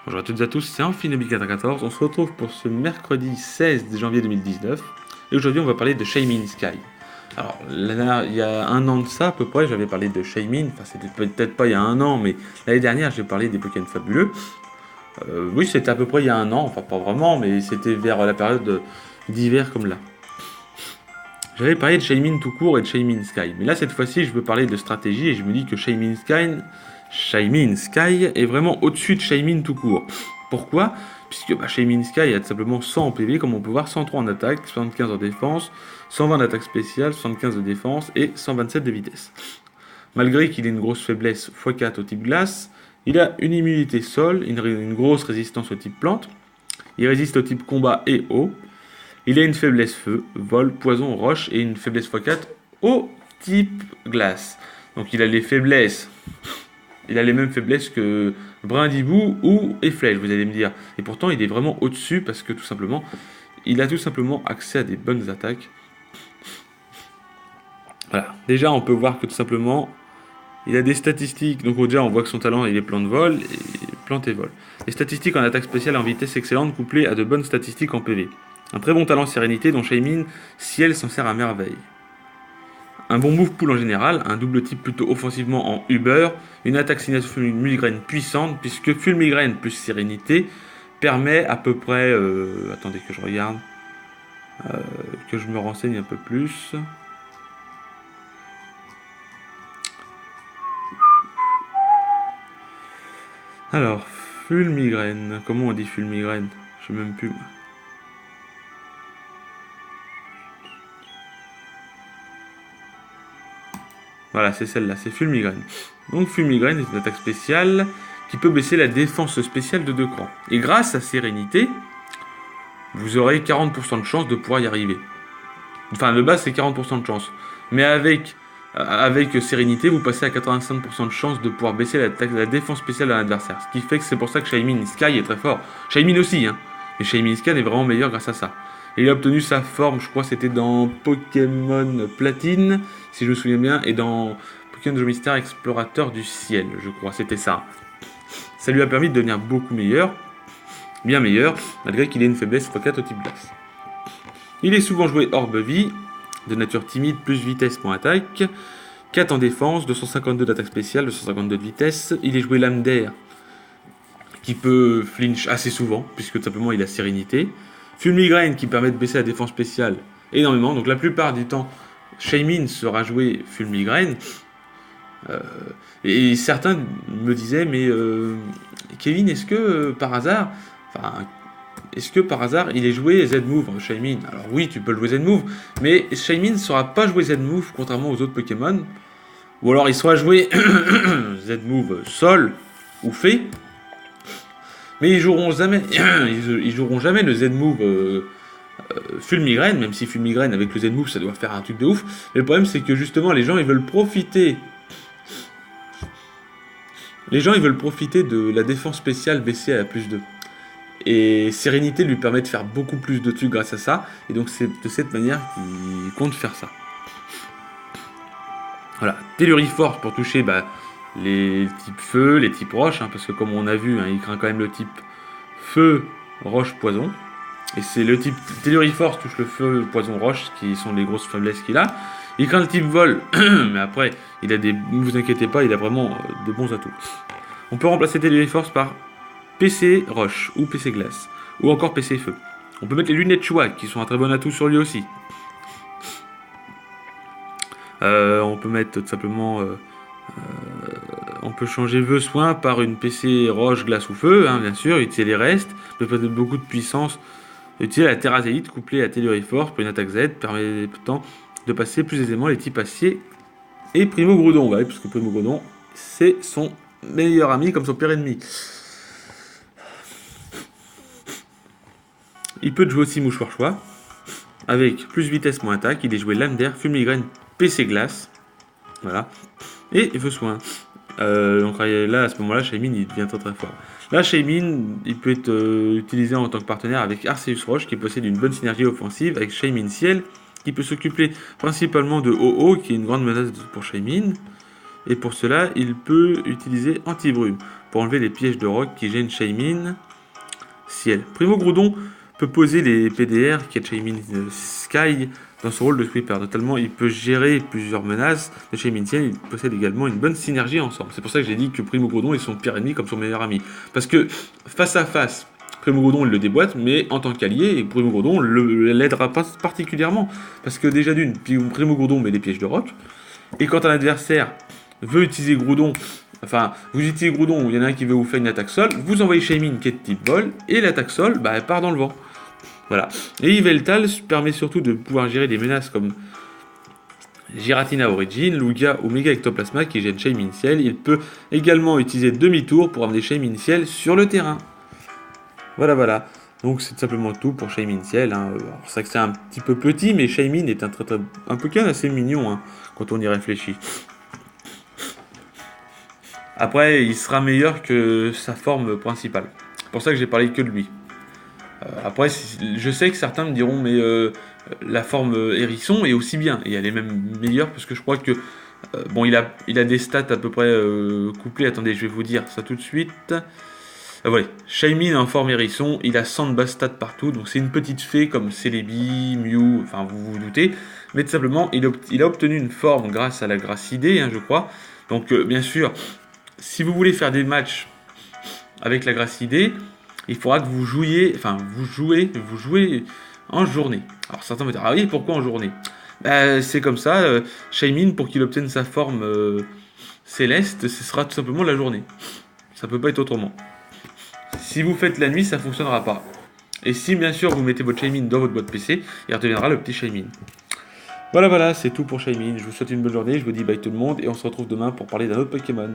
Bonjour à toutes et à tous, c'est Amphi2014. On se retrouve pour ce mercredi 16 janvier 2019. Et aujourd'hui, on va parler de Shaymin Sky. Alors, il y a un an de ça, à peu près, j'avais parlé de Shaymin. Enfin, c'était peut-être pas il y a un an, mais l'année dernière, j'ai parlé des Pokémon fabuleux. Oui, c'était à peu près il y a un an, enfin pas vraiment, mais c'était vers la période d'hiver comme là. J'avais parlé de Shaymin tout court et de Shaymin Sky. Mais là, cette fois-ci, je veux parler de stratégie et je me dis que Shaymin Sky est vraiment au-dessus de Shaymin tout court. Pourquoi? Puisque Shaymin Sky a tout simplement 100 en PV, comme on peut voir, 103 en attaque, 75 en défense, 120 d'attaque spéciale, 75 de défense et 127 de vitesse. Malgré qu'il ait une grosse faiblesse x4 au type glace, il a une immunité sol, une grosse résistance au type plante, il résiste au type combat et eau, il a une faiblesse feu, vol, poison, roche et une faiblesse x4 au type glace. Donc il a les faiblesses. Il a les mêmes faiblesses que Brindibou ou Efflèche, vous allez me dire. Et pourtant, il est vraiment au-dessus parce que tout simplement, il a tout simplement accès à des bonnes attaques. Voilà. Déjà, on peut voir que tout simplement, il a des statistiques. Donc déjà, on voit que son talent, il est plante et vol. Les statistiques en attaque spéciale et en vitesse excellente couplées à de bonnes statistiques en PV. Un très bon talent sérénité dont Shaymin Ciel s'en sert à merveille. Un bon move pool en général, un double type plutôt offensivement en Uber, une attaque signature Fulmigraine puissante, puisque Fulmigraine plus Sérénité permet à peu près... attendez que je regarde, que je me renseigne un peu plus. Alors, Fulmigraine, comment on dit Fulmigraine? Je sais même plus. Voilà, c'est celle-là, c'est Fulmigraine. Donc Fulmigraine est une attaque spéciale qui peut baisser la défense spéciale de 2 crans. Et grâce à Sérénité, vous aurez 40% de chance de pouvoir y arriver. Enfin, de base, c'est 40% de chance. Mais avec Sérénité, vous passez à 85% de chance de pouvoir baisser la défense spéciale de l'adversaire. Ce qui fait que c'est pour ça que Shaymin Sky est très fort. Shaymin aussi, hein. Mais Shaymin Sky est vraiment meilleur grâce à ça. Et il a obtenu sa forme, je crois c'était dans Pokémon Platine, si je me souviens bien, et dans Pokémon Mystère Explorateur du Ciel, je crois, c'était ça. Ça lui a permis de devenir beaucoup meilleur, bien meilleur, malgré qu'il ait une faiblesse x4 au type glace. Il est souvent joué Orbe Vie, de nature timide, plus vitesse pour attaque, 4 en défense, 252 d'attaque spéciale, 252 de vitesse. Il est joué Lame d'air, qui peut flinch assez souvent, puisque tout simplement il a Sérénité. Fulmigraine qui permet de baisser la défense spéciale énormément. Donc la plupart du temps, Shaymin sera joué Fulmigraine. Et certains me disaient, mais Kevin, est-ce que par hasard, il est joué Z-Move Shaymin? Alors oui, tu peux le jouer Z-Move, mais Shaymin ne sera pas joué Z-Move contrairement aux autres Pokémon. Ou alors il sera joué Z-Move Sol ou Fée. Mais ils joueront jamais, ils joueront jamais le Z-Move Fulmigraine, même si Fulmigraine avec le Z-Move ça doit faire un truc de ouf. Mais le problème c'est que justement les gens ils veulent profiter. Les gens ils veulent profiter de la défense spéciale baissée à plus 2. Et Sérénité lui permet de faire beaucoup plus de trucs grâce à ça. Et donc c'est de cette manière qu'il compte faire ça. Voilà, Telluri Force pour toucher les types feu, les types roche, hein, parce que comme on a vu, hein, il craint quand même le type feu, roche, poison. Et c'est le type Telluri Force touche le feu, poison, roche, qui sont les grosses faiblesses qu'il a. Il craint le type vol, mais après, il a des, ne vous inquiétez pas, il a vraiment de bons atouts. On peut remplacer Telluri Force par PC roche, ou PC glace, ou encore PC feu. On peut mettre les lunettes Chouac, qui sont un très bon atout sur lui aussi. On peut mettre tout simplement... on peut changer vœux soin par une PC roche, glace ou feu, hein, bien sûr, utiliser les restes, peut être beaucoup de puissance. Utiliser la Terrazéite couplée à Telluri Force pour une attaque Z permettant de passer plus aisément les types acier et Primo Groudon, ouais, parce que Primo Groudon, c'est son meilleur ami comme son pire ennemi. Il peut jouer aussi Mouchoir Choix, avec plus vitesse, moins attaque. Il est joué Lame d'air, Fulmigraine, PC glace, voilà, et Vœux soin. Donc là, à ce moment-là, Shaymin il devient très très fort. Là, Shaymin, il peut être utilisé en tant que partenaire avec Arceus Roche, qui possède une bonne synergie offensive, avec Shaymin Ciel, qui peut s'occuper principalement de Ho-Oh, qui est une grande menace pour Shaymin. Et pour cela, il peut utiliser Anti-Brume. pour enlever les pièges de roc qui gênent Shaymin Ciel. Primo Groudon peut poser les PDR qui est Shaymin Sky dans son rôle de sweeper. Notamment, il peut gérer plusieurs menaces de Shaymin Ciel. Il possède également une bonne synergie ensemble. C'est pour ça que j'ai dit que Primo Groudon est son pire ennemi comme son meilleur ami. Parce que face à face, Primo Groudon il le déboîte, mais en tant qu'allié, et Primo Groudon l'aidera pas particulièrement. Parce que déjà d'une, Primo Groudon met des pièges de roc. Et quand un adversaire veut utiliser Groudon, enfin, vous utilisez Groudon, il y en a un qui veut vous faire une attaque sol, vous envoyez Shaymin qui est de type vol, et l'attaque sol, bah, elle part dans le vent. Voilà. Et Yveltal permet surtout de pouvoir gérer des menaces comme Giratina Origin, Lugia ou Mega Ectoplasma qui gênent Shaymin Ciel. Il peut également utiliser demi-tour pour amener Shaymin Ciel sur le terrain. Voilà. Donc c'est simplement tout pour Shaymin Ciel. Hein. C'est vrai que c'est un petit peu petit, mais Shaymin est un Pokémon assez mignon hein, quand on y réfléchit. Après, il sera meilleur que sa forme principale. C'est pour ça que j'ai parlé que de lui. Après, je sais que certains me diront, mais la forme hérisson est aussi bien, et elle est même meilleure, parce que je crois que, bon, il a des stats à peu près couplées, attendez, je vais vous dire ça tout de suite. Voilà, Shaymin en forme hérisson, il a 100 de base stats partout, donc c'est une petite fée comme Celebi, Mew, enfin vous vous doutez, mais tout simplement, il a obtenu une forme grâce à la Gracidée, hein, je crois, donc bien sûr, si vous voulez faire des matchs avec la Gracidée, il faudra que vous jouez en journée. Alors certains vont dire, ah oui, pourquoi en journée? C'est comme ça, Shaymin, pour qu'il obtienne sa forme céleste, ce sera tout simplement la journée. Ça peut pas être autrement. Si vous faites la nuit, ça fonctionnera pas. Et si bien sûr vous mettez votre Shaymin dans votre boîte PC, il redeviendra le petit Shaymin. Voilà, c'est tout pour Shaymin. Je vous souhaite une bonne journée, je vous dis bye tout le monde, et on se retrouve demain pour parler d'un autre Pokémon.